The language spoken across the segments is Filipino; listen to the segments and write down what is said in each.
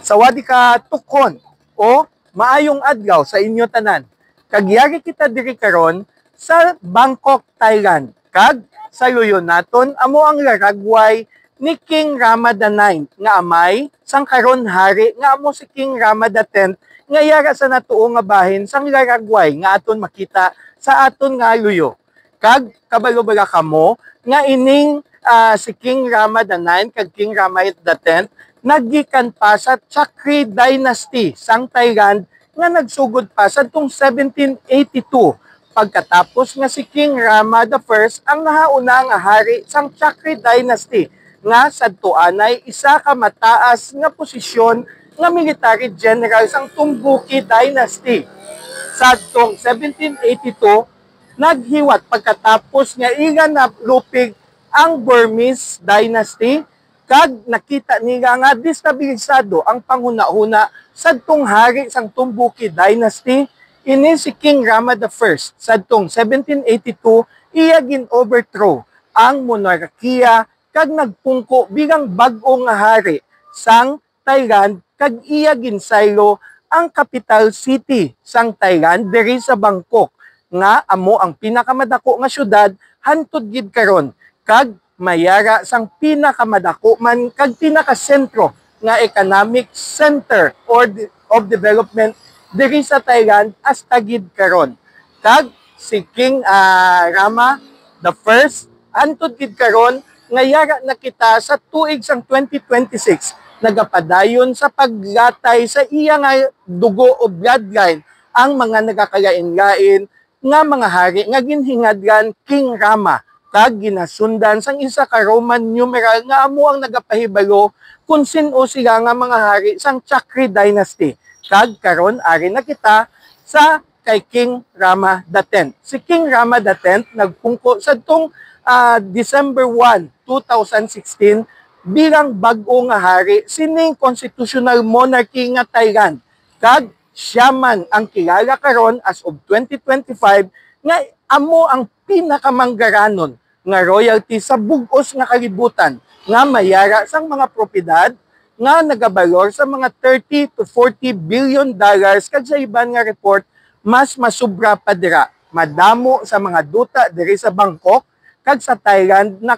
Sawadi ka tukon o maayong adlaw sa inyo tanan. Kagyari kita diri karon sa Bangkok, Thailand. Kag sa luyon naton amo ang laragway ni King Rama IX nga amay sang karon hari nga amo si King Rama X nga yara sa natuo nga bahin sang laragway nga aton makita sa aton nga luyo. Kag kabalo bala kamo nga ining si King Rama IX kag King Rama X naggikan pa sa Chakri Dynasty sang Thailand nga nagsugod pa sa tong 1782 pagkatapos nga si King Rama I ang nahauna nga hari sang Chakri Dynasty nga sadtuanay isa ka mataas nga posisyon nga military general sang Tumbuki Dynasty. Sadtong 1782 naghiwat pagkatapos nga ilan na lupig ang Burmese Dynasty kag nakita nila nga destabilisado ang panghuna-huna sadtong hari sang Tumbuki Dynasty. Ini si King Rama I sadtong 1782 iya gin-overthrow ang monarkiya kag nagpungko bilang bag-o nga hari sang Thailand kag iya ginsaylo ang capital city sang Thailand diri sa Bangkok nga amo ang pinakamadako nga syudad hantud gid karon kag mayara sang pinakamadako man kag pinakasentro nga economic center of development diri sa Thailand hasta gid karon. Kag si King Rama I hantud gid karon nga yara na kita sa tuig sang 2026 nagapadayon sa paglatay sa iya nga dugo o bloodline ang mga nagakalain-lain nga mga hari nga ginhingadlan King Rama kag ginasundan sang isa ka Roman numeral nga amo ang nagapahibalo kung sino sila nga mga hari sang Chakri Dynasty. Kag karon ari na kita sa kay King Rama X. Si King Rama X nagpungko sadtong December 1, 2016 bilang bag-o nga hari sining constitutional monarchy nga Thailand. Kag siya man ang kilala karon as of 2025 nga amo ang pinakamanggaranon nga royalty sa bug-os nga kalibutan nga mayara sang mga propiedad nga nagabalor sa mga 30 to 40 billion dollars kag sa iban nga report mas masubra pa dira. Madamo sa mga duta diri sa Bangkok kag sa Thailand na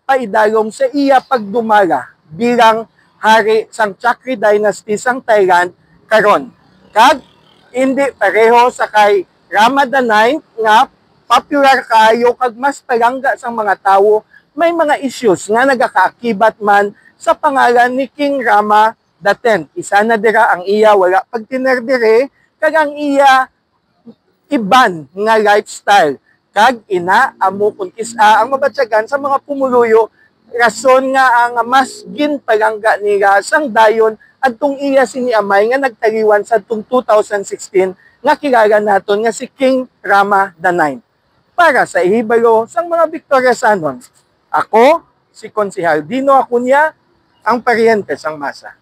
paidalom sa iya pagdumala bilang hari sang Chakri Dynasty sang Thailand karon. Kag hindi pareho sa kay Rama IX nga popular kayo kag mas palangga sang mga tawo, may mga issues nga nagakaakibat man sa pangalan ni King Rama X. Isa na dira ang iya wala pagtinerdire kag ang iya iban nga lifestyle. Kag ina amo kun kisa ang mabatyagan sa mga pumuluyo rason nga ang mas ginpalangga nila sang dayon adtong iya sini amay nga nagtaliwan sa 2016 nga kilala naton nga si King Rama IX. Para sa ihibalo sang mga Victoriasanon, ako si Konsehal Dino Acuña, ang paryente sang masa.